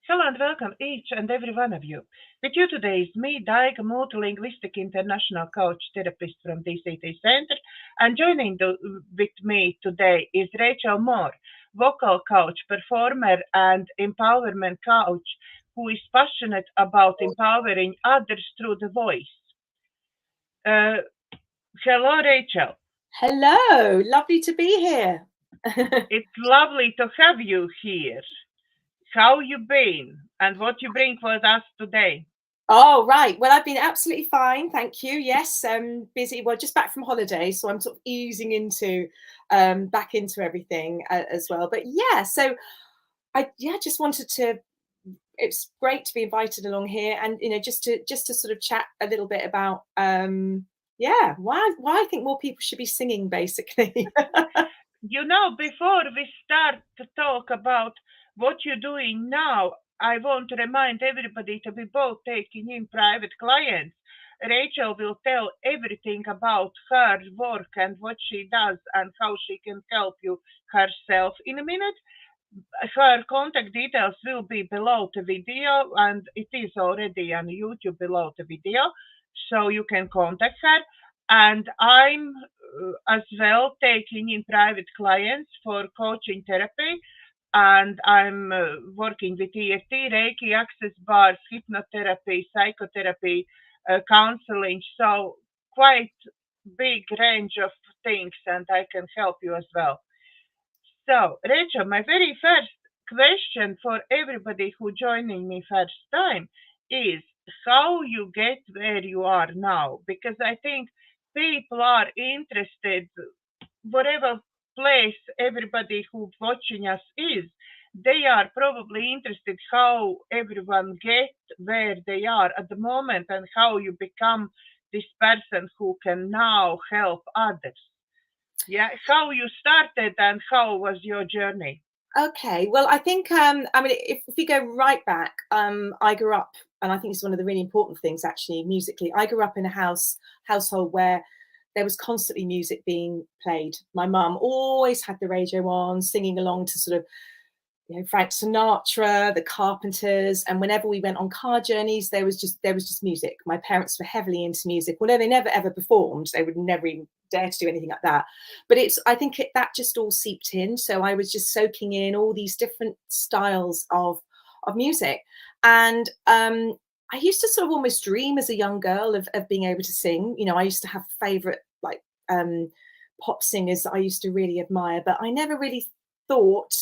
Hello and welcome each and every one of you. With you today is me, Daiga, multilinguistic international coach therapist from DCTcentre, and with me today is Rachel Moore, vocal coach, performer, and empowerment coach who is passionate about empowering others through the voice. Uh, Hello, Rachel. Hello, lovely to be here. It's lovely to have you here. How you been and what you bring with us today? Oh, right. Well, I've been absolutely fine, thank you. Yes, busy. Well, just back from holiday, so I'm sort of easing into back into everything as well. But yeah, so I just wanted to. It's great to be invited along here, and just to sort of chat a little bit about why I think more people should be singing, basically. Before we start to talk about what you're doing now, I want to remind everybody to be both taking in private clients. Rachel will tell everything about her work and what she does and how she can help you herself in a minute. Her contact details will be below the video, and it is already on YouTube below the video, so you can contact her. And I'm as well taking in private clients for coaching therapy, and I'm working with EFT, Reiki, access bars, hypnotherapy, psychotherapy, counseling. So quite big range of things, and I can help you as well. So, Rachel, my very first question for everybody who joining me first time is how you get where you are now, because I think people are interested, whatever place everybody who watching us is, they are probably interested how everyone get where they are at the moment and how you become this person who can now help others. Yeah, how you started and how was your journey? Okay, well, I think I mean, if we go right back, I grew up, and I think it's one of the really important things actually musically. I grew up in a household where there was constantly music being played. My mum always had the radio on, singing along to sort of Frank Sinatra, the Carpenters, and whenever we went on car journeys, there was just music. My parents were heavily into music. Although they never ever performed, they would never even dare to do anything like that. But I think that just all seeped in. So I was just soaking in all these different styles of music, and I used to sort of almost dream as a young girl of being able to sing. I used to have favorite pop singers that I used to really admire, but I never really thought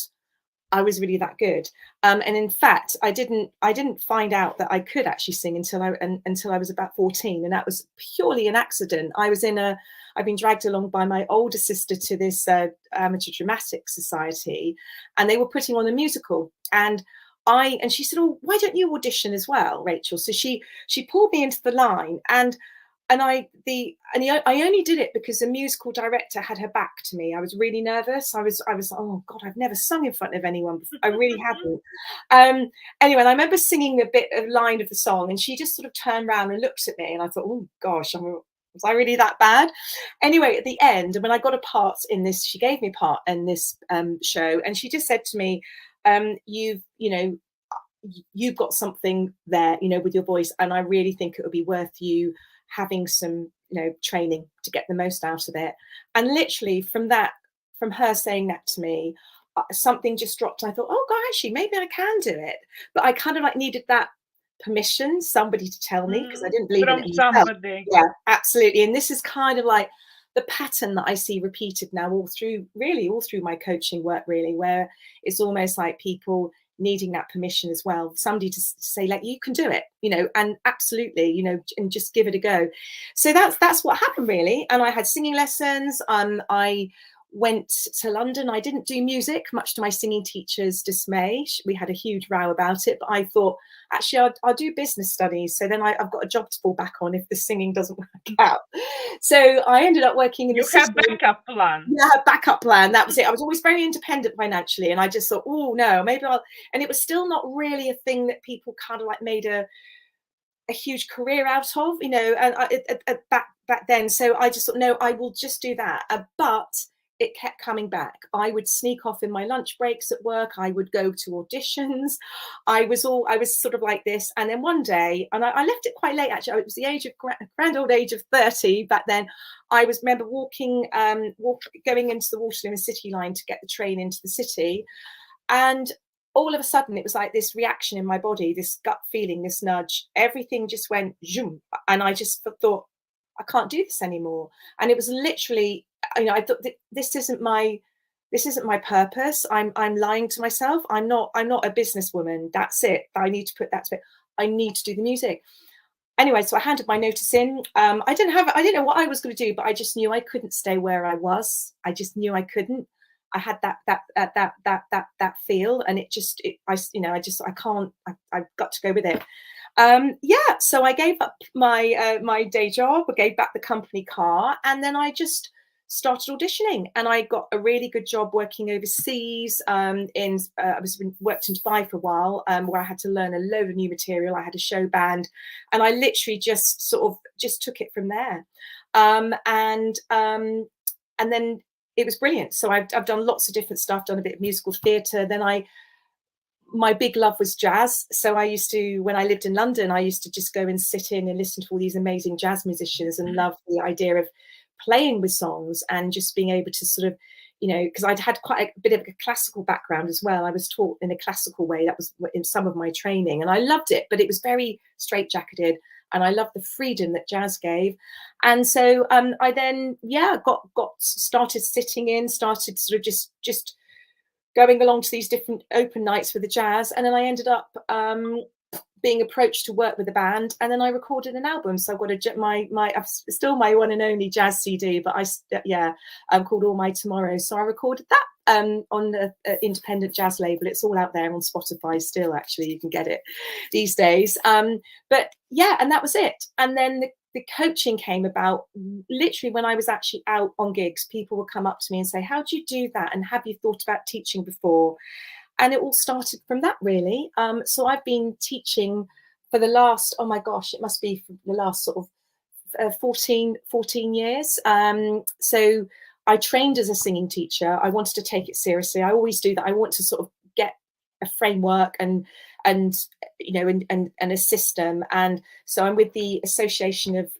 I was really that good. And in fact, I didn't find out that I could actually sing until I was about 14, and that was purely an accident. I've been dragged along by my older sister to this amateur dramatic society, and they were putting on a musical, and she said, "Oh, why don't you audition as well, Rachel?" So she pulled me into the line, and I only did it because the musical director had her back to me. I was really nervous. I was like, oh God, I've never sung in front of anyone before. I really hadn't. Anyway, and I remember singing a line of the song, and she just sort of turned around and looked at me, and I thought, oh gosh, was I really that bad? Anyway, at the end, when I got a part in this, she gave me a part in this show, and she just said to me, you've got something there, with your voice, and I really think it would be worth you having some training to get the most out of it. And literally from her saying that to me, something just dropped. I thought, oh God, actually maybe I can do it, but I kind of needed that permission, somebody to tell me, because I didn't believe in it myself. Somebody. Yeah, absolutely. And this is kind of like the pattern that I see repeated now all through my coaching work, really, where it's almost like people needing that permission as well, somebody to say, like, you can do it, and absolutely, and just give it a go. So that's what happened, really. And I had singing lessons. I went to London. I didn't do music, much to my singing teacher's dismay. We had a huge row about it, but I thought, actually, I'll do business studies. So then I've got a job to fall back on if the singing doesn't work out. So I ended up working in the city. You have backup plan. Yeah, backup plan. That was it. I was always very independent financially, and I just thought, oh no, maybe I'll. And it was still not really a thing that people kind of made a huge career out of, and back then. So I just thought, no, I will just do that. But it kept coming back. I would sneak off in my lunch breaks at work. I would go to auditions. I was sort of like this. And then one day, and I left it quite late, actually. It was the age of grand old age of 30 back then. I remember going into the Waterloo City line to get the train into the city. And all of a sudden, it was like this reaction in my body, this gut feeling, this nudge. Everything just went zoom. And I just thought, I can't do this anymore. And it was literally, I thought, this isn't my purpose. I'm lying to myself. I'm not a businesswoman. That's it. I need to put that to it. I need to do the music. Anyway, so I handed my notice in. I didn't know what I was going to do, but I just knew I couldn't stay where I was. I just knew I couldn't. I had that feel, and I've got to go with it. So I gave up my day job. I gave back the company car, and then I just started auditioning, and I got a really good job working overseas. I worked in Dubai for a while, where I had to learn a load of new material. I had a show band, and I literally just took it from there. And then it was brilliant. So I've done lots of different stuff, done a bit of musical theatre. Then my big love was jazz. So I used to, when I lived in London, I used to just go and sit in and listen to all these amazing jazz musicians, and love the idea of playing with songs and just being able to sort of, because I'd had quite a bit of a classical background as well. I was taught in a classical way. That was in some of my training, and I loved it, but it was very straitjacketed. And I loved the freedom that jazz gave. And so I then, started sitting in, started sort of just going along to these different open nights for the jazz. And then I ended up being approached to work with a band, and then I recorded an album. So I've got still my one and only jazz CD, but called All My Tomorrows. So I recorded that on the independent jazz label. It's all out there on Spotify still. Actually, you can get it these days. And that was it. And then the coaching came about literally when I was actually out on gigs. People would come up to me and say, "How do you do that? And have you thought about teaching before?" And it all started from that, really. So I've been teaching for the last, oh my gosh, it must be for the last sort of 14 years. So I trained as a singing teacher. I wanted to take it seriously. I always do that. I want to sort of get a framework and a system. And so I'm with the Association of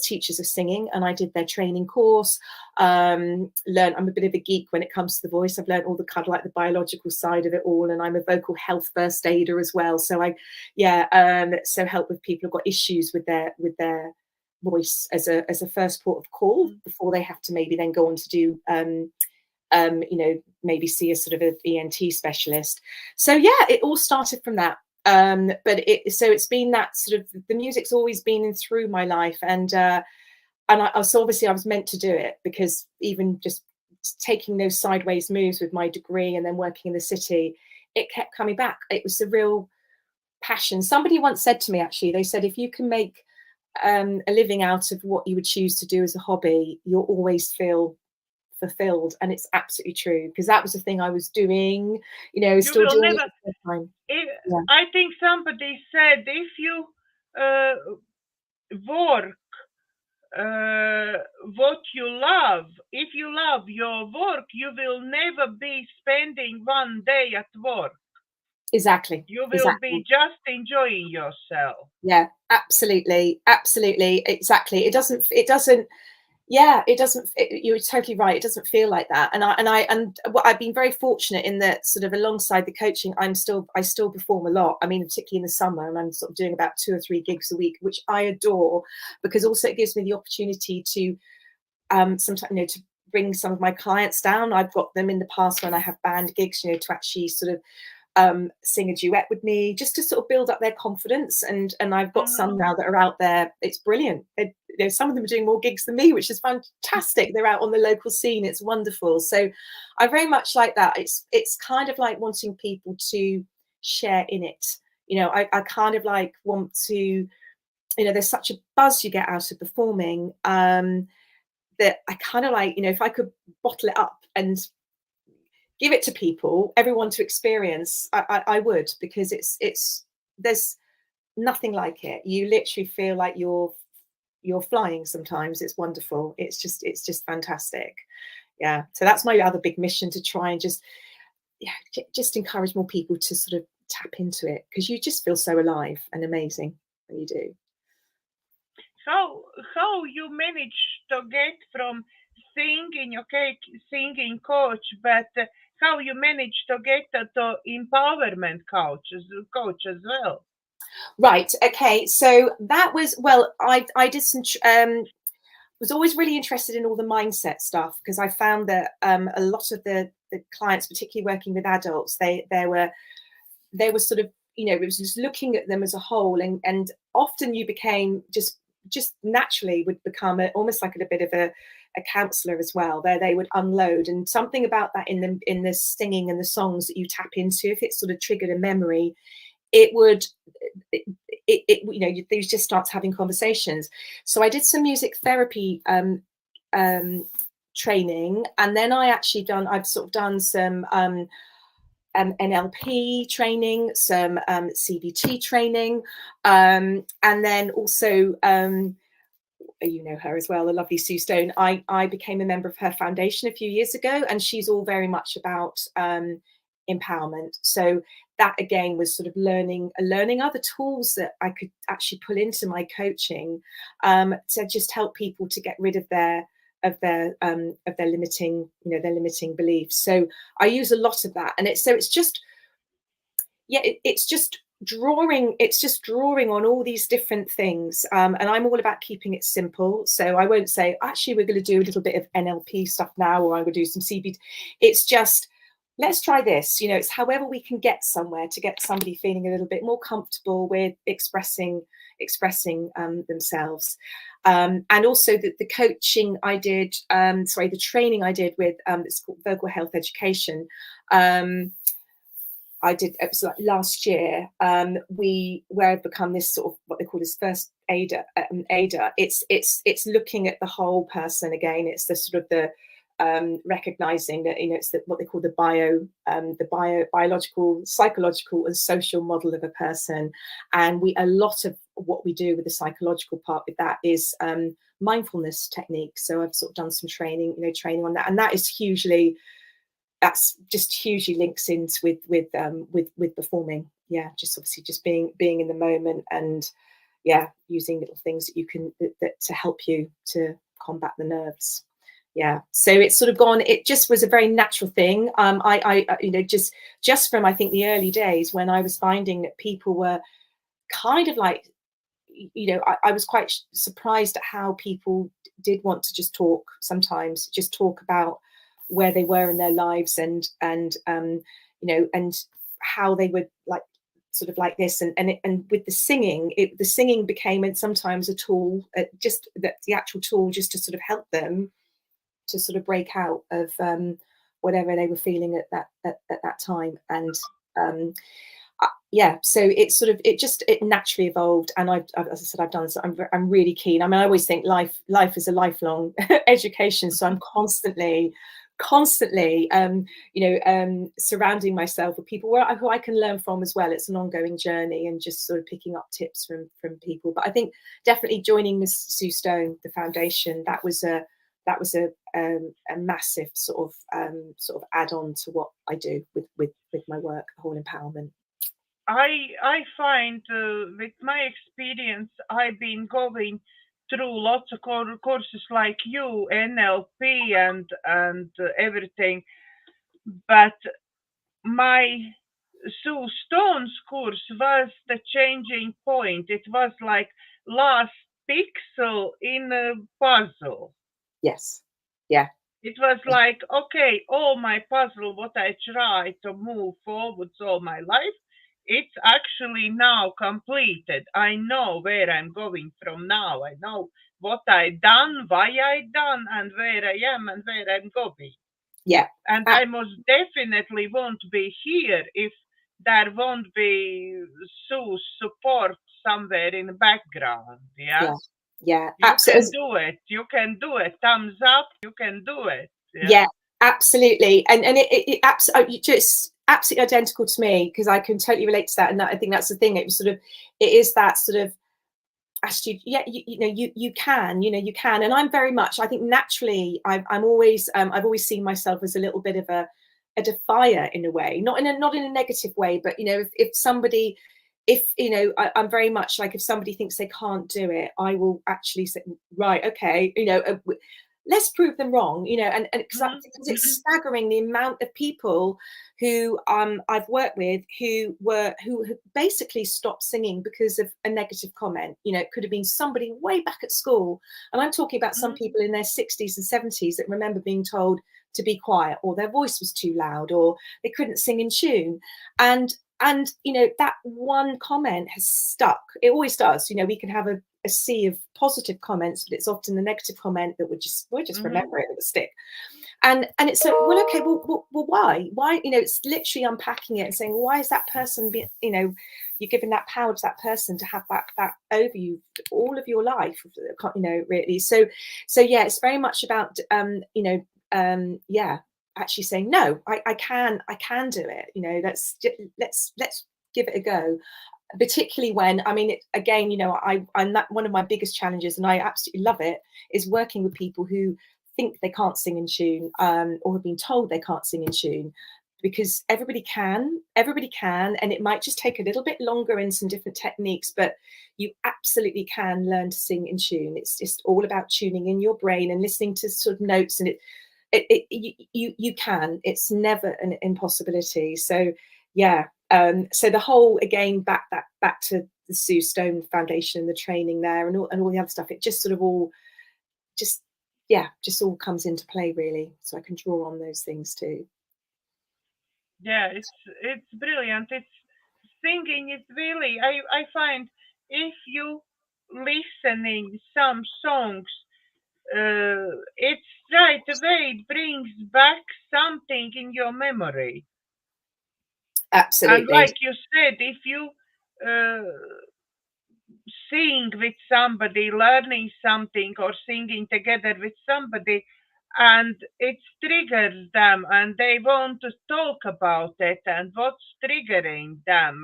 Teachers of Singing, and I did their training course. I'm a bit of a geek when it comes to the voice. I've learned all the kind of like the biological side of it all, and I'm a vocal health first aider as well. So so help with people who've got issues with their voice as a first port of call before they have to maybe then go on to do maybe see a sort of an ENT specialist. So it all started from that. But it's been that sort of, the music's always been in through my life, and so obviously I was meant to do it, because even just taking those sideways moves with my degree and then working in the city, it kept coming back. It was a real passion. Somebody once said to me, actually, they said, if you can make a living out of what you would choose to do as a hobby, you'll always feel fulfilled. And it's absolutely true, because that was the thing I was doing, still doing it at the time. I think somebody said, if you work what you love, if you love your work, you will never be spending one day at work. Exactly. You will be just enjoying yourself. Yeah, absolutely, exactly. It doesn't. You're totally right. It doesn't feel like that. And I've been very fortunate in that, sort of alongside the coaching, I still perform a lot. I mean, particularly in the summer, and I'm sort of doing about 2 or 3 gigs a week, which I adore, because also it gives me the opportunity to sometimes, to bring some of my clients down. I've got them in the past when I have band gigs, to actually sort of sing a duet with me, just to sort of build up their confidence. And I've got some now that are out there. It's brilliant. Some of them are doing more gigs than me, which is fantastic. They're out on the local scene. It's wonderful. So I very much like that. It's kind of like wanting people to share in it. I kind of like want to, there's such a buzz you get out of performing, that I kind of like, if I could bottle it up and give it to people, everyone to experience, I would, because there's nothing like it. You literally feel like you're flying sometimes. It's wonderful. It's just fantastic. Yeah. So that's my other big mission, to try and just encourage more people to sort of tap into it, because you just feel so alive and amazing when you do. How you manage to get from singing, okay, singing coach, but how you manage to get to empowerment coach as well? Right. Okay. So that was, well, I did some was always really interested in all the mindset stuff, because I found that a lot of the clients, particularly working with adults, they were sort of, you know, it was just looking at them as a whole, and often you became just naturally would become almost like a bit of a counselor as well, where they would unload. And something about that in the singing and the songs that you tap into, if it sort of triggered a memory, it would you know, you just start having conversations. So I did some music therapy training, and then I've sort of done some NLP training, some CBT training, and then also you know her as well, the lovely Sue Stone. I became a member of her foundation a few years ago, and she's all very much about empowerment. So that again was sort of learning other tools that I could actually pull into my coaching to just help people to get rid of their limiting, you know, their limiting beliefs. So I use a lot of that, and it's just drawing on all these different things, and I'm all about keeping it simple. So I won't say, actually, we're going to do a little bit of NLP stuff now, or I'm going to do some CBT. It's just, let's try this. You know, it's however we can get somewhere to get somebody feeling a little bit more comfortable with expressing themselves. And also the coaching I did, the training I did with it's called Vocal Health Education. I did, it was like last year, where I've become this sort of what they call this first aider. It's looking at the whole person again. It's the sort of the recognizing that, you know, it's what they call the biological, psychological, and social model of a person. And a lot of what we do with the psychological part with that is mindfulness techniques. So I've sort of done some training on that, and that's just hugely links into with performing. Yeah, just obviously just being in the moment, and using little things that you can that to help you to combat the nerves. Yeah, so it's sort of gone. It just was a very natural thing. I you know, just from I think the early days when I was finding that people were kind of like, you know, I was quite surprised at how people did want to just talk sometimes, just talk about where they were in their lives, and you know, and how they would like sort of like this, and with the singing, the singing became sometimes a tool, just the actual tool, just to sort of help them to sort of break out of whatever they were feeling at that time. And so it's sort of it naturally evolved, and I've as I said, I've done so. I'm really keen. I mean, I always think life is a lifelong education, so I'm constantly surrounding myself with people who I can learn from as well. It's an ongoing journey, and just sort of picking up tips from people. But I think definitely joining Miss Sue Stone, the foundation, that was a massive sort of add-on to what I do with my work, whole empowerment. I find with my experience, I've been going through lots of courses like you, NLP and everything, but my Sue Stone's course was the changing point. It was like last pixel in a puzzle. Yes. Yeah. It was like, okay, all my puzzle, what I try to move forwards all my life, it's actually now completed. I know where I'm going from now. I know what I done, why I done, and where I am and where I'm going. Yeah. And I most definitely won't be here if there won't be Sue's support somewhere in the background. Yeah. Yeah. You can do it. You can do it. Thumbs up. You can do it. Yeah, absolutely. And it absolutely just absolutely identical to me, because I can totally relate to that. And I think that's the thing. It was sort of, it is that sort of attitude, yeah, you can, you can. And I'm very much, I think naturally, I'm always, I've always seen myself as a little bit of a defier in a way, not in a negative way, but if somebody, I'm very much like, if somebody thinks they can't do it, I will actually say, right, okay, let's prove them wrong, and because it's staggering the amount of people who I've worked with who basically stopped singing because of a negative comment. It could have been somebody way back at school, and I'm talking about some people in their 60s and 70s that remember being told to be quiet, or their voice was too loud, or they couldn't sing in tune, and that one comment has stuck. It always does. We can have a sea of positive comments, but it's often the negative comment that we'll just remember it, it will stick. And it's like, well, okay, well, why it's literally unpacking it and saying, well, why is that person you're giving that power to that person to have that over you all of your life, really. So yeah, it's very much about actually saying, no, I can do it. Let's give it a go. Particularly when, again, I'm that, one of my biggest challenges, and I absolutely love it, is working with people who think they can't sing in tune, or have been told they can't sing in tune, because everybody can, and it might just take a little bit longer in some different techniques, but you absolutely can learn to sing in tune. It's just all about tuning in your brain and listening to sort of notes, and you can. It's never an impossibility. So yeah. So the whole, again, back to the Sue Stone Foundation and the training there, and all the other stuff, it just sort of all just all comes into play, really. So I can draw on those things too. Yeah, it's brilliant. It's singing is really, I find, if you listening some songs, it's right away brings back something in your memory. Absolutely. And like you said, if you sing with somebody, learning something, or singing together with somebody, and it triggers them, and they want to talk about it, and what's triggering them,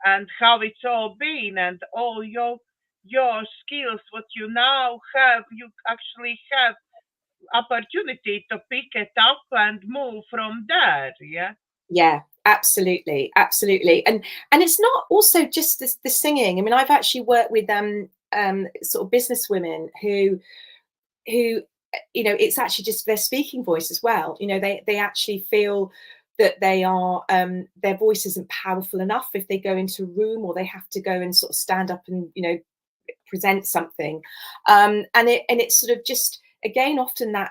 and how it's all been, and all your skills, what you now have, you actually have opportunity to pick it up and move from there. Yeah, absolutely. And it's not also just the singing. I've actually worked with sort of business women who it's actually just their speaking voice as well. They actually feel that they are their voice isn't powerful enough if they go into a room, or they have to go and sort of stand up and present something, and it's sort of just, again, often that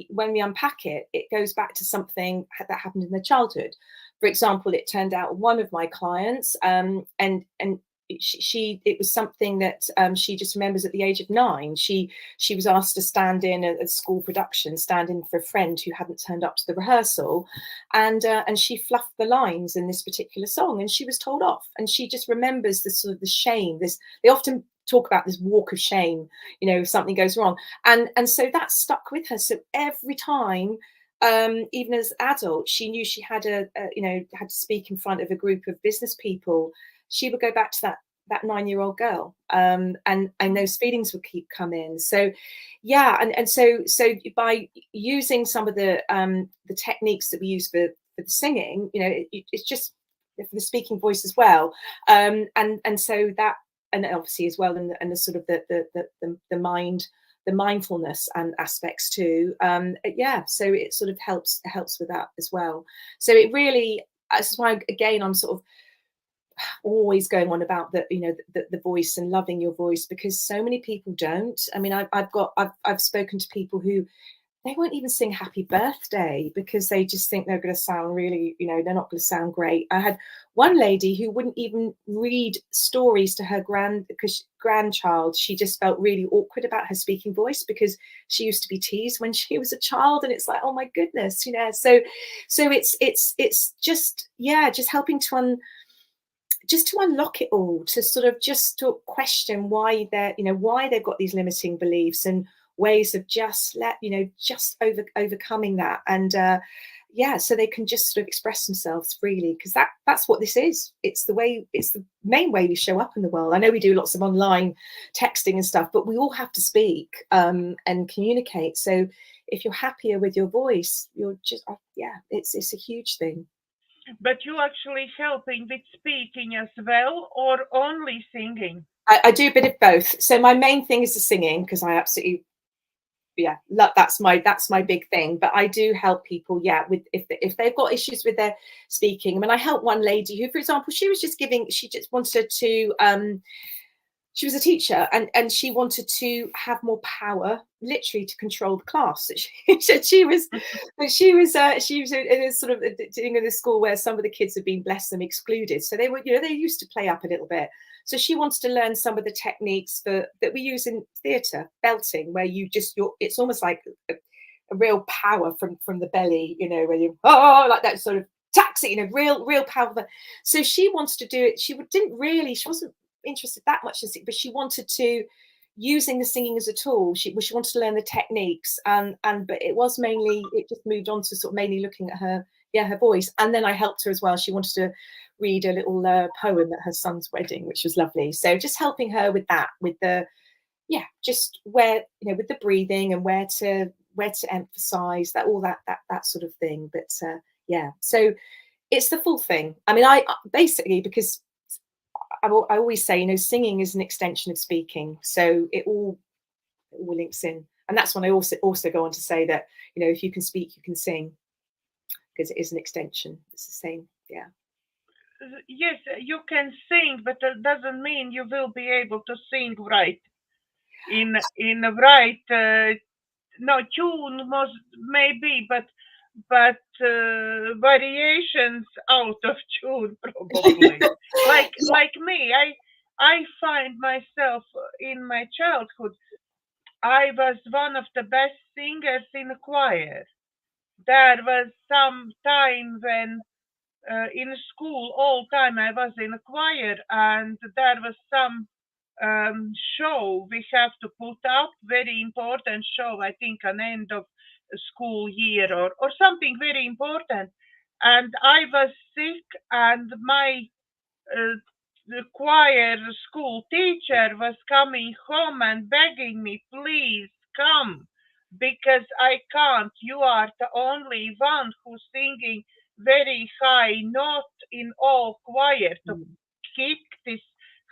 when we unpack it, it goes back to something that happened in their childhood. For example, it turned out one of my clients, and it was something that she just remembers at the age of 9. She was asked to stand in a school production, stand in for a friend who hadn't turned up to the rehearsal, and she fluffed the lines in this particular song, and she was told off. And she just remembers the sort of the shame. They often talk about this walk of shame, if something goes wrong, and so that stuck with her. So every time, even as adult, she knew she had had to speak in front of a group of business people, she would go back to that 9-year-old girl, and those feelings would keep coming. So yeah, and so by using some of the techniques that we use for the singing, it's just for the speaking voice as well, and so that, and obviously as well, and the sort of the mind, the mindfulness and aspects too. So it sort of helps with that as well. So it really, that's why, again, I'm sort of always going on about the voice and loving your voice, because so many people don't. I've spoken to people who, they won't even sing happy birthday because they just think they're going to sound really, they're not going to sound great. I had one lady who wouldn't even read stories to her grandchild. She just felt really awkward about her speaking voice because she used to be teased when she was a child, and it's like, oh my goodness, So it's just, just helping to to unlock it all, to sort of just to question why why they've got these limiting beliefs, and ways of just overcoming that. And yeah, so they can just sort of express themselves freely, because that's what this is. It's the main way we show up in the world. I know we do lots of online texting and stuff, but we all have to speak and communicate. So if you're happier with your voice, you're just, yeah, it's a huge thing. But you actually helping with speaking as well, or only singing? I do a bit of both. So my main thing is the singing, because I absolutely, yeah, that's my big thing. But I do help people, yeah, with if they've got issues with their speaking. I mean, I helped one lady who, for example, she just wanted to she was a teacher, and she wanted to have more power, literally, to control the class. She was in a sort of doing in a school where some of the kids had been, bless them, excluded. So they were, they used to play up a little bit. So she wanted to learn some of the techniques that we use in theatre, belting, where it's almost like a real power from the belly, where you like that sort of taxi, real power. So she wanted to do it. She wasn't interested that much in singing, but she wanted to, using the singing as a tool, she wanted to learn the techniques, but it just moved on to sort of mainly looking at her voice. And then I helped her as well. She wanted to read a little poem at her son's wedding, which was lovely. So just helping her with that, with the just where, with the breathing and where to emphasize that, all that sort of thing. But so it's the full thing. I mean, I basically, because I always say, singing is an extension of speaking, so it all links in. And that's when I also go on to say that, if you can speak, you can sing, because it is an extension. It's the same. Yeah. Yes, you can sing, but that doesn't mean you will be able to sing right in a right tune, most maybe, but variations out of tune, probably. like me, I find myself in my childhood, I was one of the best singers in a choir. There was some time when in school, all time I was in a choir, and there was some show we have to put up, very important show, I think an end of school year, or something very important. And I was sick, and my the choir school teacher was coming home and begging me, please come, because I can't. You are the only one who's singing very high note in all choir, to kick this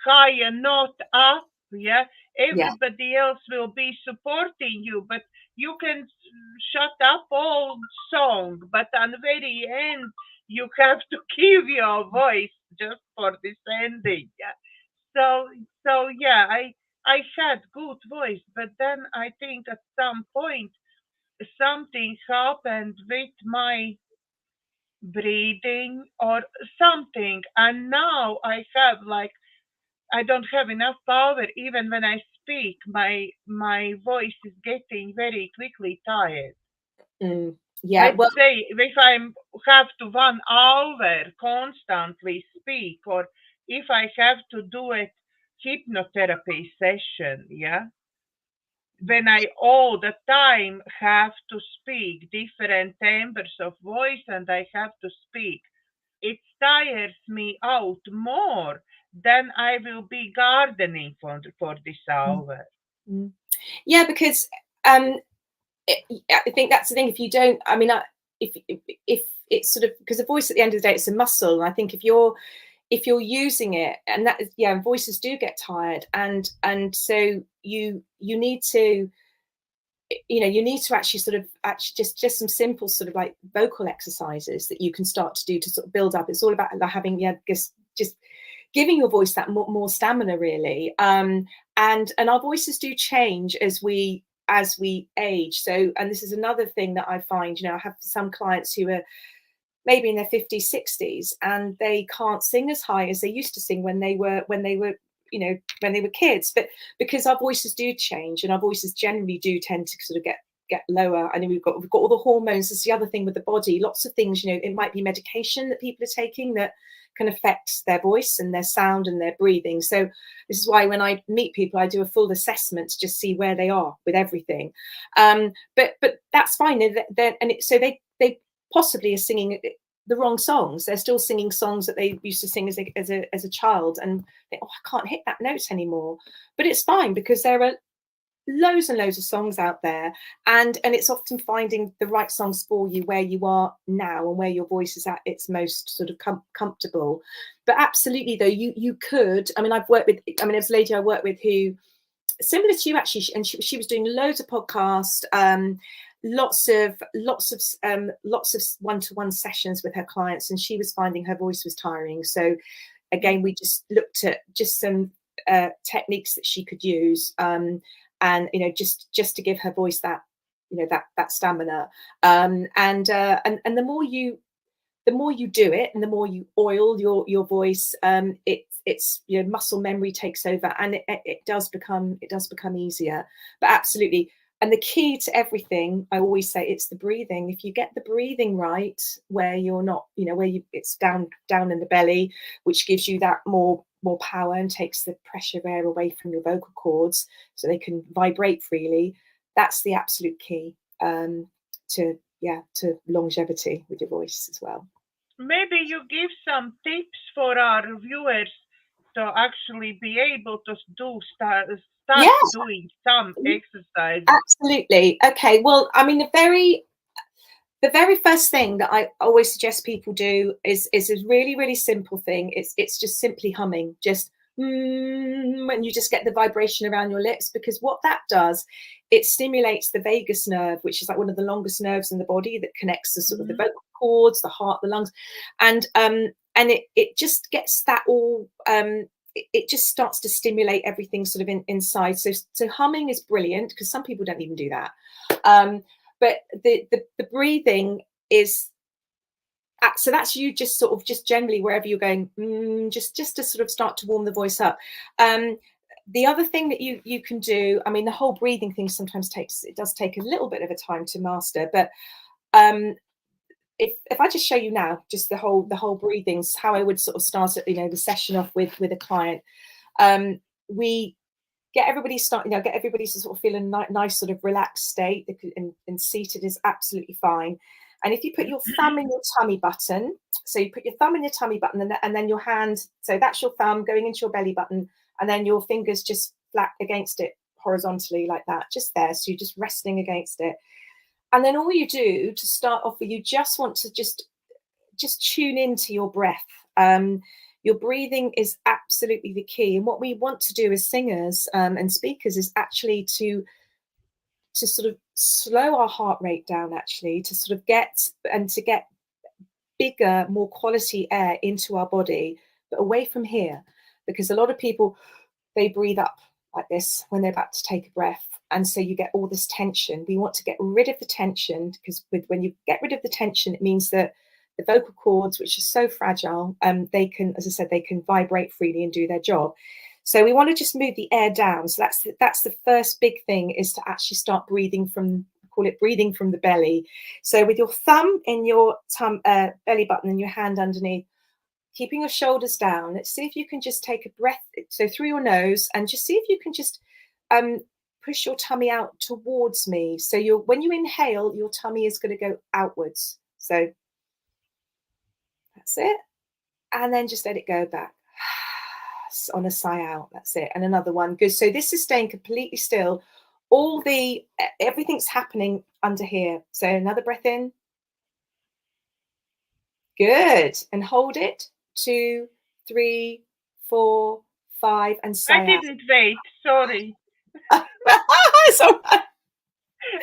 higher note up. Yeah, everybody else will be supporting you, but you can shut up all song, but on the very end you have to give your voice just for this ending. Yeah. So yeah, I had good voice, but then I think at some point something happened with my breathing or something, and now I have, like, I don't have enough power. Even when I speak, my voice is getting very quickly tired. Yeah, I'd say if I have to 1 hour constantly speak, or if I have to do a hypnotherapy session, yeah, when I all the time have to speak different timbres of voice and I have to speak, it tires me out more than I will be gardening for this hour. Yeah, because I think that's the thing. If you don't, I mean, if it's sort of, because the voice at the end of the day, it's a muscle. And I think if you're using it, and that is, voices do get tired, and so you need to, you need to actually sort of just some simple sort of like vocal exercises that you can start to do to sort of build up. It's all about having just giving your voice that more stamina, really. And our voices do change as we age. So, and this is another thing that I find, I have some clients who are maybe in their 50s, 60s, and they can't sing as high as they used to sing when they were kids, but because our voices do change, and our voices generally do tend to sort of get lower. I know we've got all the hormones. That's the other thing with the body. Lots of things, it might be medication that people are taking that can affect their voice and their sound and their breathing. So this is why when I meet people, I do a full assessment to just see where they are with everything. But that's fine. So they possibly are singing the wrong songs. They're still singing songs that they used to sing as a child, and think, oh, I can't hit that note anymore. But it's fine, because there are loads and loads of songs out there, and it's often finding the right songs for you where you are now and where your voice is at its most sort of comfortable. But absolutely, though, you could, I mean, there's a lady I worked with who, similar to you actually, and she was doing loads of podcasts, lots of one-to-one sessions with her clients, and she was finding her voice was tiring. So again, we just looked at just some techniques that she could use, and just to give her voice that that stamina, and the more you do it, and the more you oil your voice, it's muscle memory takes over, and it does become easier. But absolutely, and the key to everything, I always say, it's the breathing. If you get the breathing right, where you're not, it's down in the belly, which gives you that more power and takes the pressure of air away from your vocal cords so they can vibrate freely. That's the absolute key to longevity with your voice as well. Maybe you give some tips for our viewers to actually be able to start doing some exercise. Absolutely. Okay. Well, I mean, the very first thing that I always suggest people do is a really, really simple thing. It's just simply humming, just when you just get the vibration around your lips, because what that does, it stimulates the vagus nerve, which is like one of the longest nerves in the body that connects the sort of the vocal cords, the heart, the lungs, and it just gets that all. It just starts to stimulate everything sort of inside. So humming is brilliant, because some people don't even do that. But the breathing is, so that's you just generally wherever you're going, just to sort of start to warm the voice up. The other thing that you can do, I mean, the whole breathing thing sometimes does take a little bit of a time to master, but if I just show you now, just the whole breathings, how I would sort of start the session off with a client, we get everybody to sort of feel a nice sort of relaxed state, and seated is absolutely fine. And if you put your thumb in your tummy button, so you put your thumb in your tummy button, and then your hand, so that's your thumb going into your belly button, and then your fingers just flat against it horizontally like that, just there. So you're just resting against it. And then all you do to start off with, you just want to just tune into your breath. Your breathing is absolutely the key. And what we want to do as singers and speakers is actually to sort of slow our heart rate down, actually, to sort of get bigger, more quality air into our body, but away from here. Because a lot of people, they breathe up like this when they're about to take a breath. And so you get all this tension. We want to get rid of the tension, because when you get rid of the tension, it means that the vocal cords, which are so fragile, they can, as I said, they can vibrate freely and do their job. So we want to just move the air down. So that's the first big thing, is to actually start breathing breathing from the belly. So with your thumb in your belly button and your hand underneath, keeping your shoulders down, let's see if you can just take a breath, so through your nose, and just see if you can just push your tummy out towards me. So when you inhale, your tummy is going to go outwards. So that's it. And then just let it go back on a sigh out. That's it. And another one. Good. So this is staying completely still. Everything's happening under here. So another breath in. Good. And hold it. 2, 3, 4, 5, and sigh out. I didn't wait. Sorry. It's all right.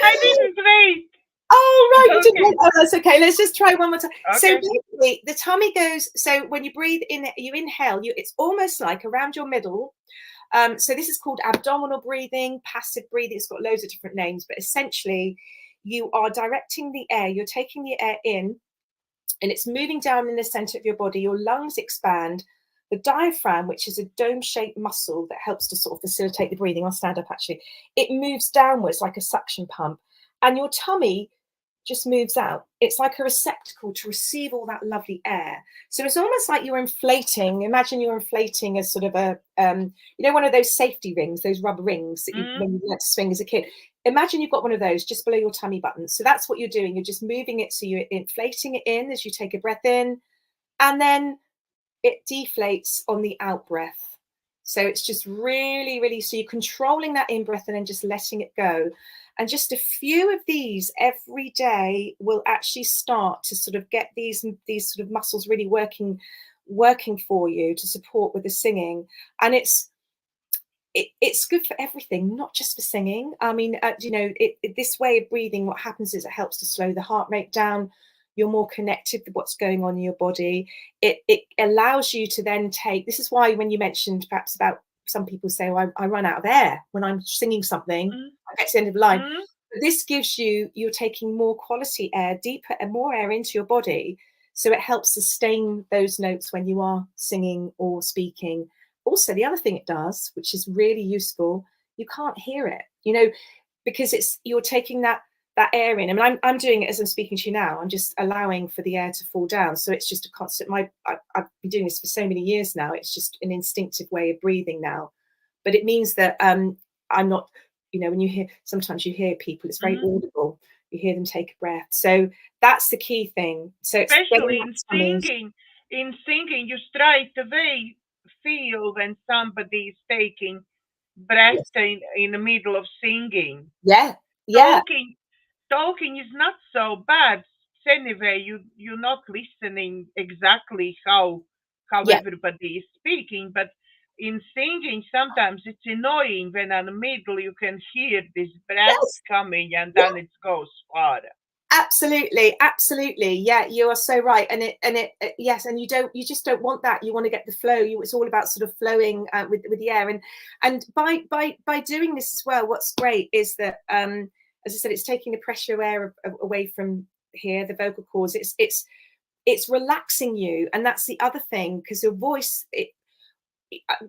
I didn't wait. Oh, right. Okay. Oh, that's okay. Let's just try one more time. Okay. So basically, the tummy goes, so when you breathe in, you inhale, it's almost like around your middle. So this is called abdominal breathing, passive breathing. It's got loads of different names, but essentially you are directing the air. You're taking the air in, and it's moving down in the center of your body. Your lungs expand. The diaphragm, which is a dome-shaped muscle that helps to sort of facilitate the breathing. I'll stand up, actually. It moves downwards like a suction pump. And your tummy just moves out. It's like a receptacle to receive all that lovely air. So it's almost like you're inflating. Imagine you're inflating a sort of a, one of those safety rings, those rubber rings that when you learned to swing as a kid. Imagine you've got one of those just below your tummy button. So that's what you're doing. You're just moving it. So you're inflating it in as you take a breath in, and then it deflates on the out breath. So it's just really, really, so you're controlling that in breath and then just letting it go. And just a few of these every day will actually start to sort of get these sort of muscles really working for you to support with the singing. And it's good for everything, not just for singing. I mean, this way of breathing, what happens is it helps to slow the heart rate down. You're more connected with what's going on in your body. It allows you to then this is why when you mentioned perhaps about some people say, oh, I run out of air when I'm singing something, I get to the end of the line. But this gives you're taking more quality air, deeper and more air into your body. So it helps sustain those notes when you are singing or speaking. Also, the other thing it does, which is really useful, you can't hear it, because you're taking that air in. I mean, I'm doing it as I'm speaking to you now. I'm just allowing for the air to fall down. So it's just a constant, I've been doing this for so many years now. It's just an instinctive way of breathing now. But it means that I'm not, when sometimes you hear people, it's very audible. You hear them take a breath. So that's the key thing. So especially in singing, you straight away feel when somebody is taking breath in the middle of singing. Yeah. Talking is not so bad. Anyway, you're not listening exactly how everybody is speaking, but in singing sometimes it's annoying when in the middle you can hear this breath coming and then it goes farther. Absolutely. Yeah, you are so right. And it yes, and you just don't want that. You want to get the flow. It's all about sort of flowing with the air. And by doing this as well, what's great is that as I said, it's taking the pressure air away from here, the vocal cords. It's relaxing you, and that's the other thing, because your voice.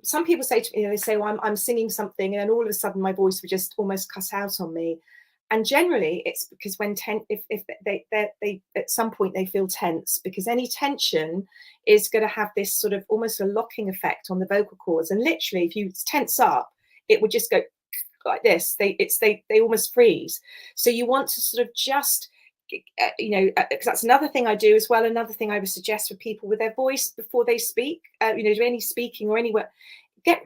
Some people say to me, they say, "Well, I'm singing something, and then all of a sudden my voice would just almost cut out on me." And generally, it's because if they at some point they feel tense, because any tension is going to have this sort of almost a locking effect on the vocal cords. And literally, if you tense up, it would just go like this. They almost freeze. So you want to sort of just, because that's another thing I do as well. Another thing I would suggest for people with their voice before they speak, do any speaking or anywhere, get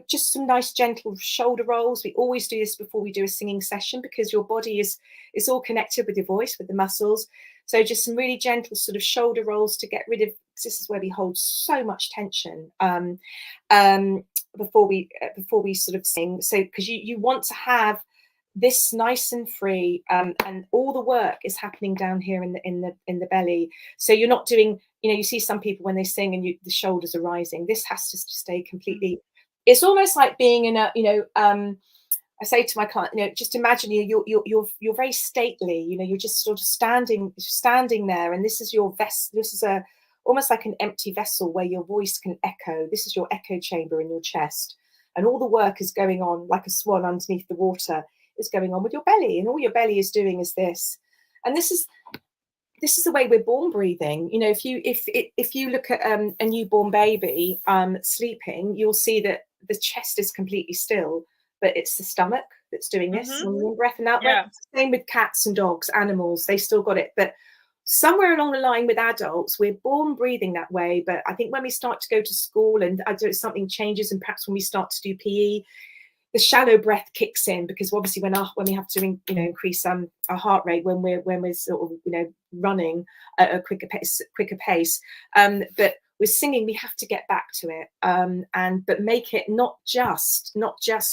just some nice gentle shoulder rolls. We always do this before we do a singing session, because your body is all connected with your voice, with the muscles. So just some really gentle sort of shoulder rolls to get rid of, this is where we hold so much tension before we sort of sing. So because you want to have this nice and free, and all the work is happening down here in the belly. So you're not doing, you see some people when they sing and the shoulders are rising. This has to stay completely. It's almost like being in a, I say to my client, just imagine you're very stately. You're just sort of standing there, and this is your vest. This is almost like an empty vessel where your voice can echo. This is your echo chamber in your chest, and all the work is going on like a swan underneath the water. Is going on with your belly, and all your belly is doing is this. And this is the way we're born breathing. If you look at a newborn baby sleeping, you'll see that the chest is completely still, but it's the stomach that's doing this on the in-breath and out-breath. Yeah. Same with cats and dogs, animals, they still got it. But somewhere along the line with adults, we're born breathing that way. But I think when we start to go to school and something changes, and perhaps when we start to do PE, the shallow breath kicks in, because obviously when we have to increase our heart rate when we're sort of running at a quicker pace, but with singing we have to get back to it, but make it not just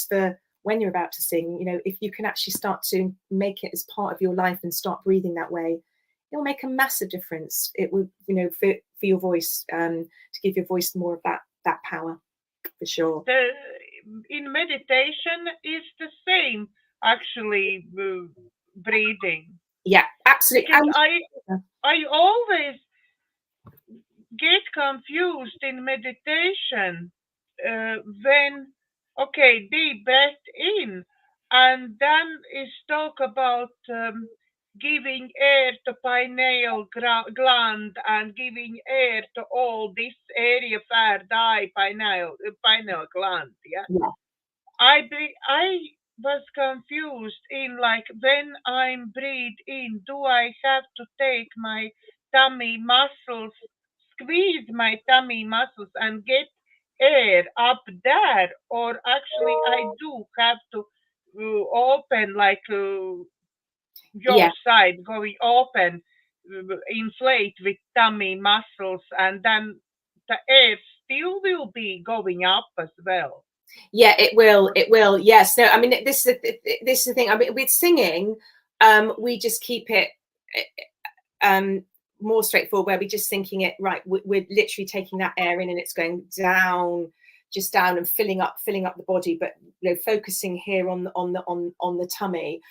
for when you're about to sing. If you can actually start to make it as part of your life and start breathing that way, it'll make a massive difference. It will, for your voice, to give your voice more of that power, for sure. In meditation is the same, actually, breathing. Yeah, absolutely. I always get confused in meditation when, deep breath in, and then is talk about giving air to pineal gland and giving air to all this area, third eye, pineal gland. Yeah. I was confused in like when I'm breathe in, do I have to take my tummy muscles, squeeze my tummy muscles and get air up there, or actually I do have to open like your side going open, inflate with tummy muscles, and then the air still will be going up as well. Yeah, it will. It will. Yes. No, I mean, this is the thing. I mean, with singing, we just keep it more straightforward, where we're just thinking it right. We're literally taking that air in, and it's going down, just down, and filling up the body. But focusing here on the tummy.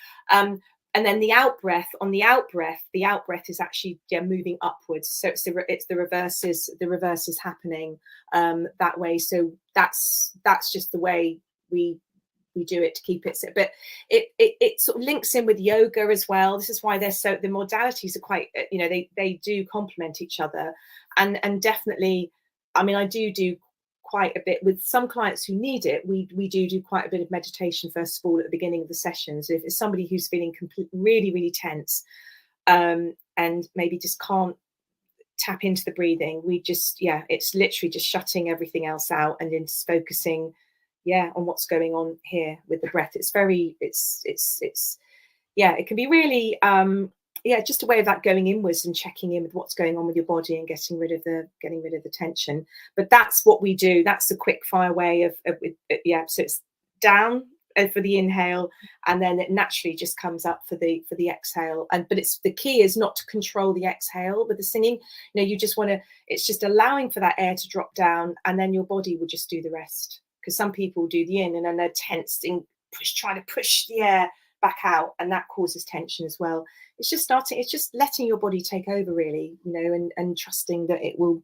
And then the out breath, the out breath is actually moving upwards. So it's the reverses happening that way. So that's just the way we do it to keep it. But it sort of links in with yoga as well. This is why the modalities are quite, they do complement each other. And definitely, I mean, I do quite a bit with some clients who need it. We do quite a bit of meditation first of all at the beginning of the sessions. If it's somebody who's feeling really, really tense and maybe just can't tap into the breathing, we just, it's literally just shutting everything else out and then just focusing on what's going on here with the breath. It's it can be really just a way of that going inwards and checking in with what's going on with your body and getting rid of the tension. But that's what we do. That's the quick fire way of so it's down for the inhale, and then it naturally just comes up for the exhale. But it's the key is not to control the exhale with the singing. You just want to, it's just allowing for that air to drop down, and then your body will just do the rest. Because some people do the in and then they're tensing, trying to push the air back out, and that causes tension as well. It's just letting your body take over, really, and trusting that it will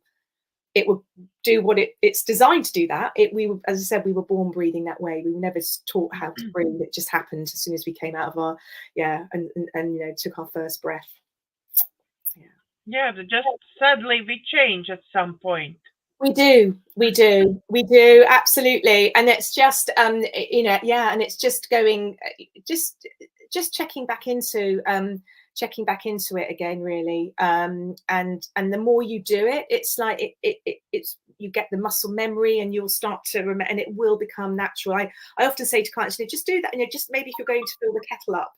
do what it's designed to do. That as I said, we were born breathing that way. We were never taught how to breathe. It just happened as soon as we came out of our and took our first breath. But just suddenly we change at some point. We do absolutely. And it's just and it's just going just checking back into it again, really. And the more you do it, it's like it's you get the muscle memory, and you'll start to remember, and it will become natural. I often say to clients, just do that, just maybe if you're going to fill the kettle up,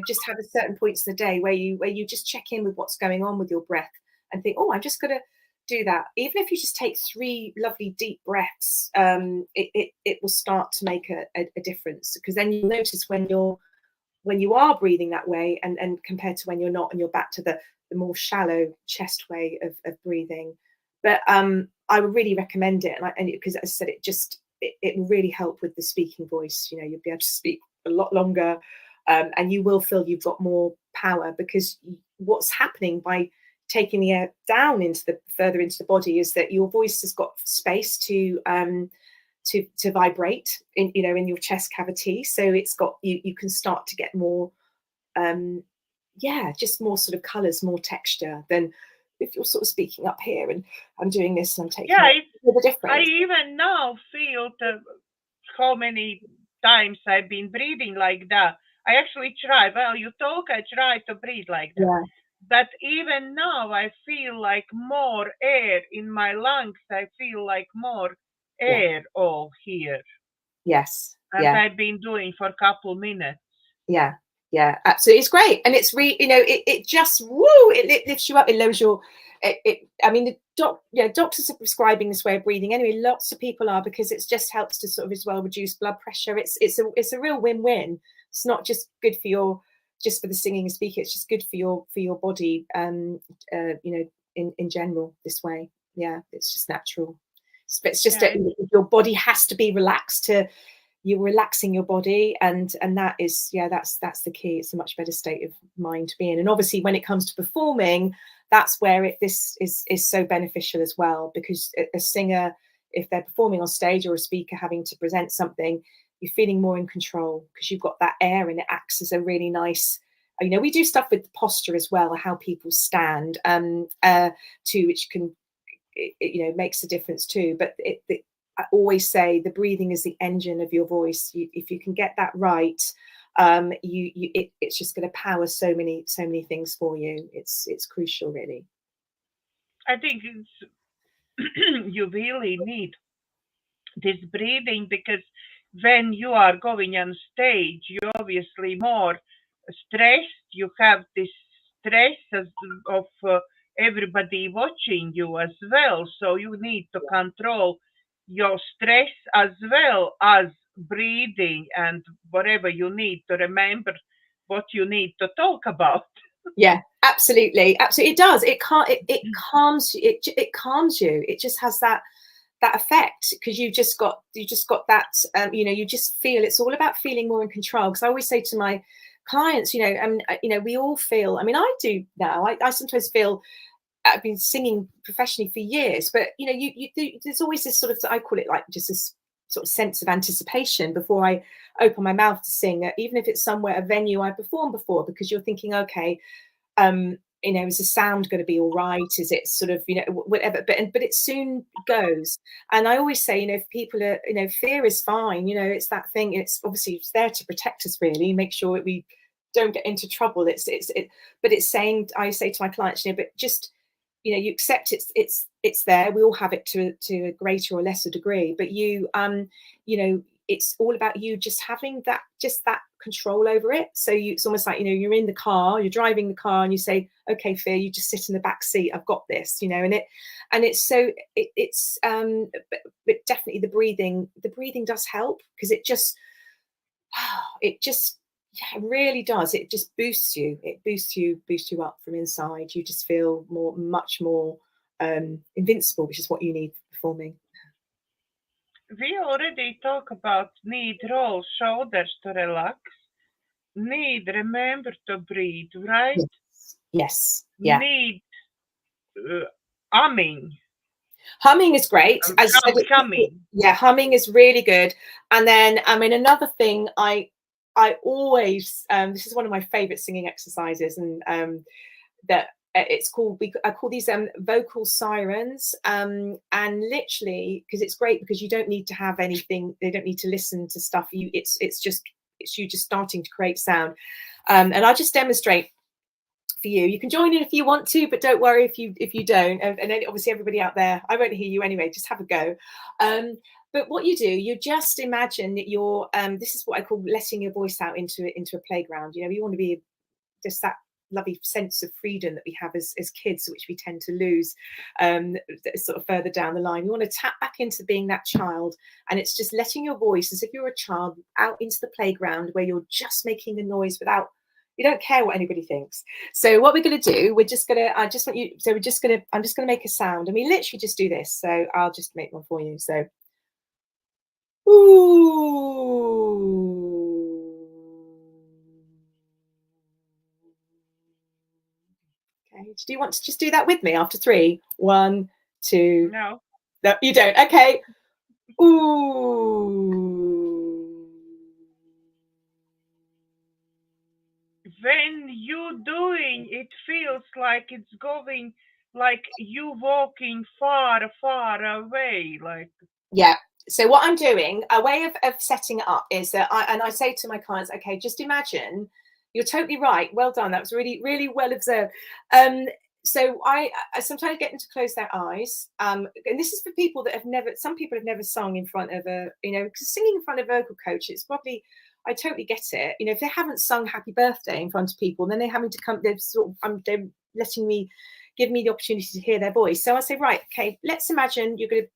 just have a certain points in the day where you just check in with what's going on with your breath and think, I'm just gonna do that. Even if you just take 3 lovely deep breaths, it will start to make a difference, because then you'll notice when you are breathing that way and compared to when you're not, and you're back to the more shallow chest way of breathing. But I would really recommend it, and because as I said, it will really help with the speaking voice. You'll be able to speak a lot longer, and you will feel you've got more power, because what's happening by taking the air down further into the body is that your voice has got space to vibrate in your chest cavity. So it's got you can start to get more just more sort of colors, more texture than if you're sort of speaking up here and I'm doing this and I'm taking the difference. I even now feel how many times I've been breathing like that. I actually try, while you talk, I try to breathe like that. But even now, I feel like more air in my lungs. I feel like more air all here. Yes. As I've been doing for a couple minutes. Yeah, absolutely. It's great. And it's really, it just, it lifts you up. It lowers your, I mean, doctors are prescribing this way of breathing anyway. Lots of people are, because it just helps to sort of as well reduce blood pressure. It's a real win-win. It's not just good for just for the singing and speaking, it's just good for your body, in general this way. It's just natural. It's just your body has to be relaxed you're relaxing your body, and that is that's the key. It's a much better state of mind to be in. And obviously when it comes to performing, that's where this is so beneficial as well, because a singer, if they're performing on stage, or a speaker having to present something, you're feeling more in control because you've got that air, and it acts as a really nice you know, we do stuff with the posture as well, how people stand, too, which can, you know, makes a difference too. But I always say the breathing is the engine of your voice. If you can get that right, it's just going to power so many things for you. It's crucial, really. I think it's you really need this breathing, because when you are going on stage, you're obviously more stressed. You have this stress of everybody watching you as well. So you need to control your stress as well as breathing and whatever you need to remember what you need to talk about. Yeah, absolutely, it does. It calms you. It just has that effect, because you just got that, you know, you just feel, it's all about feeling more in control. Because I always say to my clients, you know, we all feel, I mean, I do now, I sometimes feel, I've been singing professionally for years, but you know, there's always this sort of, I call it like just this sort of sense of anticipation before I open my mouth to sing, even if it's somewhere, a venue I performed before, because you're thinking, okay, you know, is the sound going to be all right? Is it sort of, you know, whatever? But it soon goes. And I always say, you know, if people are, you know, fear is fine. You know, it's that thing. It's obviously, it's there to protect us, really, make sure that we don't get into trouble. But it's saying, I say to my clients, you know, but just, you know, you accept it's there. We all have it to a greater or lesser degree. But you know, it's all about you just having that control over it. So it's almost like, you know, you're in the car, you're driving the car, and you say, okay, Fear, you just sit in the back seat, I've got this, you know. And it's so it's but definitely the breathing does help, because it just yeah, it really does. It just boosts you. It boosts you up from inside. You just feel much more invincible, which is what you need performing. We already talk about need roll shoulders to relax, need remember to breathe, right? Yes. Yeah. Need humming. Humming is great. As I said, humming. Yeah, humming is really good. And then, I mean, another thing I always, this is one of my favorite singing exercises, and that it's called, I call these vocal sirens, and literally, because it's great, because you don't need to have anything, they don't need to listen to stuff, it's you just starting to create sound, and I'll just demonstrate for you. You can join in if you want to, but don't worry if you don't, and then obviously everybody out there, I won't hear you anyway, just have a go. But what you do, you just imagine that you're this is what I call letting your voice out into a playground. You know, you want to be just that lovely sense of freedom that we have as kids, which we tend to lose sort of further down the line. You want to tap back into being that child, and it's just letting your voice, as if you're a child, out into the playground where you're just making a noise without, you don't care what anybody thinks. So what we're going to do, I'm just going to make a sound, and we literally just do this. So I'll just make one for you. So ooh. Okay, do you want to just do that with me after 3? 1, 2. No, you don't. Okay. Ooh. when you doing, it feels like it's going, like you walking far away, like. Yeah. So what I'm doing, a way of setting it up is that I say to my clients, okay, just imagine, you're totally right. Well done. That was really, really well observed. So I sometimes get them to close their eyes. And this is for people that some people have never sung in front of because singing in front of a vocal coach, it's probably, I totally get it. You know, if they haven't sung Happy Birthday in front of people, then they're having to come, they're give me the opportunity to hear their voice. So I say, right, okay, let's imagine you're going to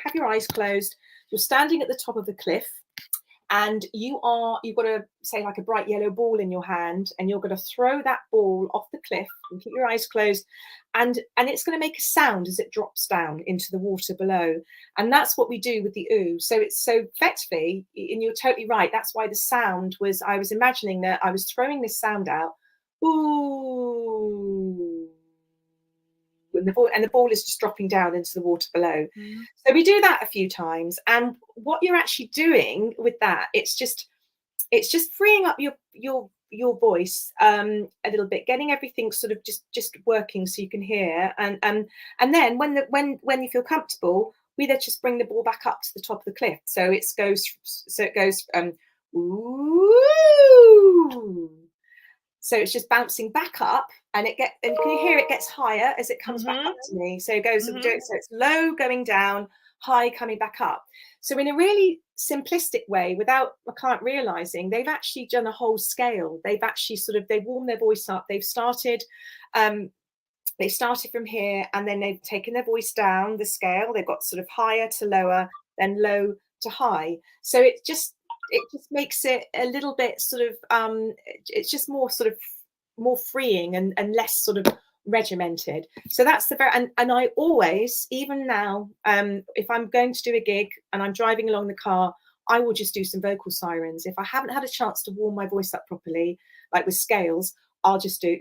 have your eyes closed. You're standing at the top of the cliff, and you've got to say like a bright yellow ball in your hand, and you're going to throw that ball off the cliff and keep your eyes closed, and it's going to make a sound as it drops down into the water below. And that's what we do with the ooh. So it's so effectively, and you're totally right, that's why the sound was, I was imagining that I was throwing this sound out, ooh, and the ball is just dropping down into the water below. Mm. So we do that a few times, and what you're actually doing with that, it's just freeing up your your voice a little bit, getting everything sort of just working so you can hear, and then when you feel comfortable, we then just bring the ball back up to the top of the cliff, so it goes ooh. So it's just bouncing back up, and you can hear it gets higher as it comes back up to me. So it goes, so it's low going down, high coming back up. So in a really simplistic way, without a client realizing, they've actually done a whole scale. They've actually they've warmed their voice up. They've started from here, and then they've taken their voice down the scale. They've got sort of higher to lower, then low to high. So it just makes it a little bit sort of it's just more sort of more freeing and less sort of regimented. So that's the and I always, even now, if I'm going to do a gig and I'm driving along the car, I will just do some vocal sirens. If I haven't had a chance to warm my voice up properly, like with scales, I'll just do,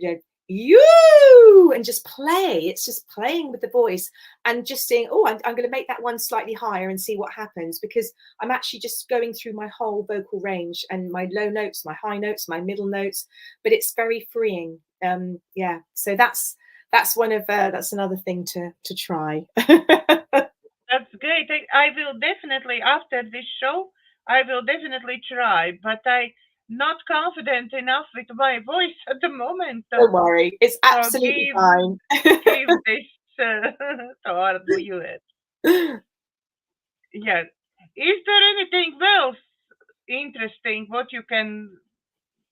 you, and just play. It's just playing with the voice and just saying, oh, I'm going to make that one slightly higher and see what happens, because I'm actually just going through my whole vocal range and my low notes, my high notes, my middle notes, but it's very freeing. Yeah, so that's one of that's another thing to try. That's great. I will definitely, after this show, I will definitely try, but I'm not confident enough with my voice at the moment. Don't worry, it's absolutely fine. Give this to our viewers. Yes. Is there anything else interesting what you can,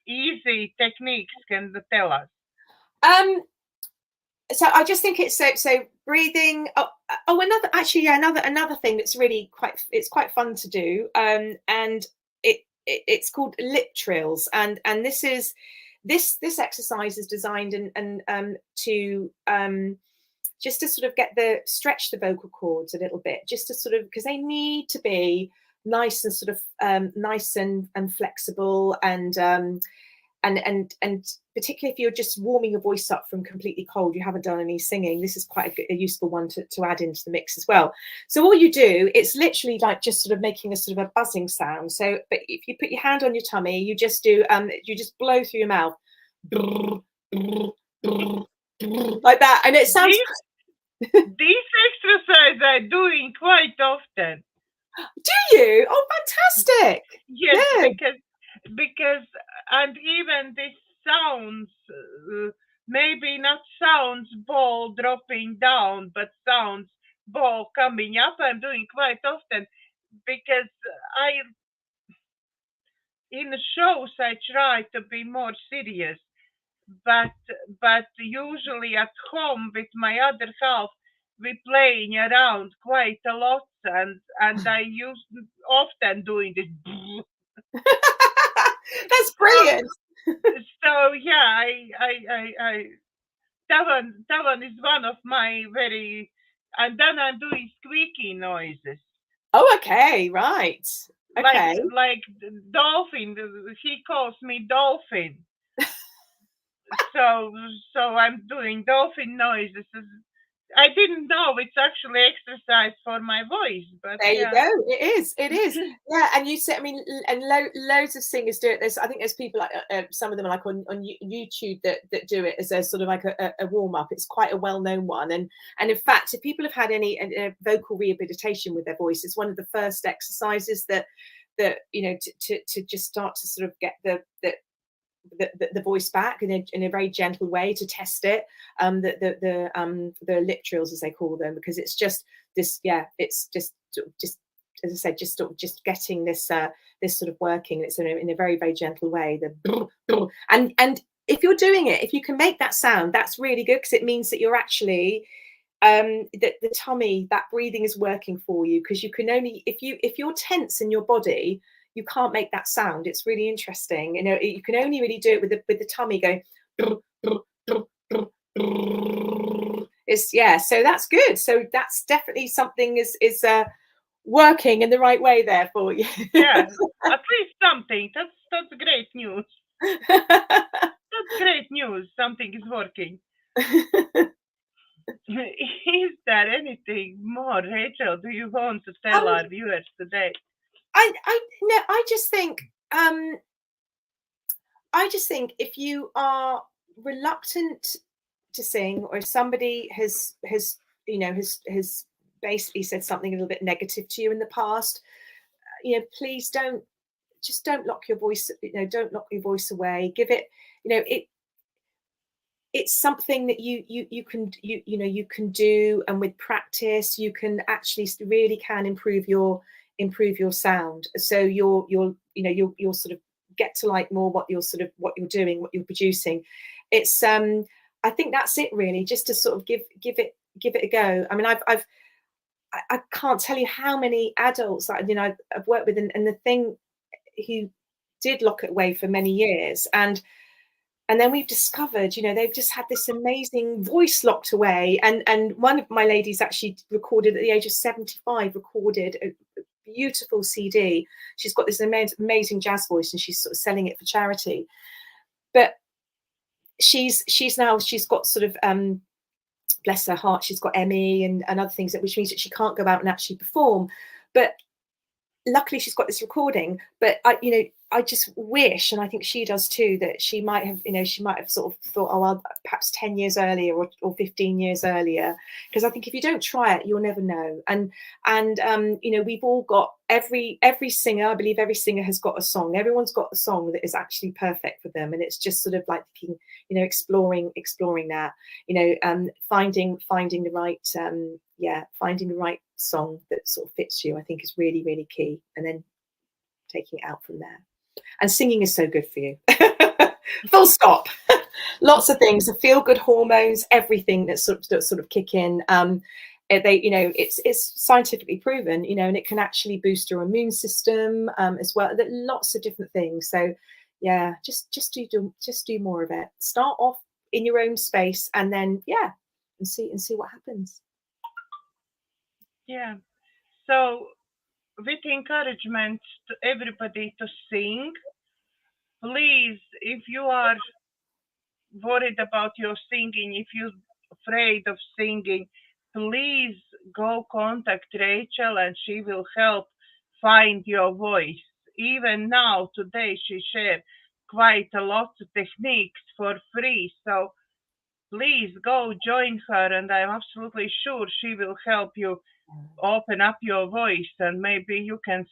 easy techniques can tell us? So I just think it's so breathing. Another thing that's really quite fun to do, and it's called lip trills, and this exercise is designed and to just to sort of stretch the vocal cords a little bit, just to sort of, because they need to be nice and sort of nice and flexible, and particularly if you're just warming your voice up from completely cold, you haven't done any singing, this is quite a useful one to add into the mix as well. So all you do, it's literally like just sort of making a sort of a buzzing sound. So, but if you put your hand on your tummy, you just do you just blow through your mouth like that, and it sounds. These exercises I'm doing quite often. Do you? Oh, fantastic! Yes, yeah. Because and even this sounds, maybe not sounds ball dropping down, but sounds ball coming up, I'm doing quite often, because in the shows I try to be more serious, but usually at home with my other half, we playing around quite a lot, and I often doing this. That's brilliant. So yeah, I that one is one of my very, and then I'm doing squeaky noises. Oh, okay, right. Okay. Like dolphin. He calls me dolphin. So I'm doing dolphin noises. I didn't know it's actually exercise for my voice, but there you go. It is. Yeah, and you said, I mean, and loads of singers do it. I think there's people like some of them are like on YouTube that do it as a sort of like a warm up. It's quite a well-known one, and in fact, if people have had any vocal rehabilitation with their voice, it's one of the first exercises that to just start to sort of get the voice back in a very gentle way, to test it, the lip trills as they call them, because it's just this, it's just as I said, just getting this this sort of working. It's in a very, very gentle way, and if you're doing it, if you can make that sound, that's really good, because it means that you're actually the tummy, that breathing is working for you, because you can only, if you're tense in your body, you can't make that sound. It's really interesting. You can only really do it with the tummy going. So that's good. So that's definitely something is working in the right way there for you. Yeah, at least something. That's great news. That's great news. Something is working. Is there anything more, Rachel, do you want to tell our viewers today? I just think I just think if you are reluctant to sing, or if somebody has basically said something a little bit negative to you in the past, please don't lock your voice. Don't lock your voice away. Give it. It's something that you can do, and with practice you can actually really can improve your sound. So you'll sort of get to like more what you're doing, what you're producing. It's I think that's it really, just to sort of give it a go. I mean, I can't tell you how many adults that I've worked with, and the thing, who did lock it away for many years, and then we've discovered, they've just had this amazing voice locked away. And one of my ladies actually recorded at the age of 75, recorded a beautiful CD. She's got this amazing jazz voice, and she's sort of selling it for charity. But she's got sort of, bless her heart, she's got ME and other things, which means that she can't go out and actually perform. But luckily she's got this recording. But I just wish, and I think she does too, that she might have sort of thought, oh well, perhaps 10 years earlier or 15 years earlier, because I think if you don't try it, you'll never know. And we've all got, every singer, I believe every singer has got a song. Everyone's got a song that is actually perfect for them, and it's just sort of like exploring that, finding the right song that sort of fits you, I think is really, really key, and then taking it out from there. And singing is so good for you. Full stop. Lots of things, the feel good hormones, everything that sort of kick in. It's scientifically proven, and it can actually boost your immune system as well. There are lots of different things. So yeah, just do more of it. Start off in your own space, and then and see what happens. Yeah. So with encouragement to everybody to sing, please, if you are worried about your singing, if you're afraid of singing, please go contact Rachel, and she will help find your voice. Even now, today, she shared quite a lot of techniques for free. So please go join her, and I'm absolutely sure she will help you open up your voice, and maybe you can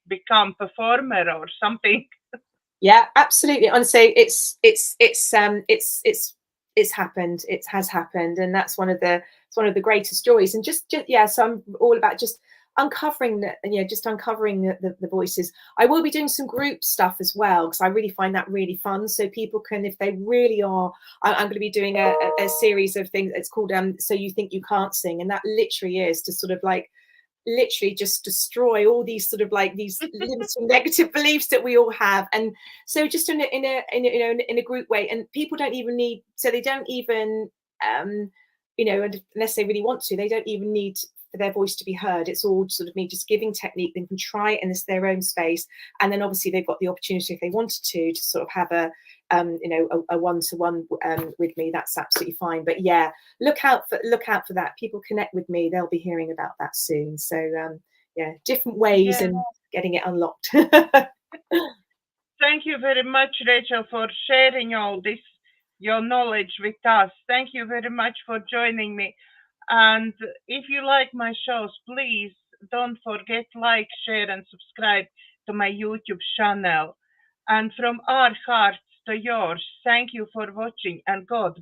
become performer or something. Yeah, absolutely. Honestly, it's happened. It has happened, and that's one of the greatest joys. And just so I'm all about just uncovering the voices. I will be doing some group stuff as well, because I really find that really fun. So people can, if they really are, I'm going to be doing a series of things. It's called So You Think You Can't Sing, and that literally is to sort of like literally just destroy all these sort of like these limiting negative beliefs that we all have. And so just in a group way, and people don't even need, so they don't even unless they really want to, they don't even need for their voice to be heard. It's all sort of me just giving technique. They can try it in their own space, and then obviously they've got the opportunity, if they wanted to sort of have a one-to-one with me. That's absolutely fine. But yeah, look out for that. People connect with me, they'll be hearing about that soon. So different ways in getting it unlocked. Thank you very much, Rachel, for sharing all this, your knowledge with us. Thank you very much for joining me. And if you like my shows, please don't forget like, share, and subscribe to my YouTube channel. And from our hearts to yours, thank you for watching, and God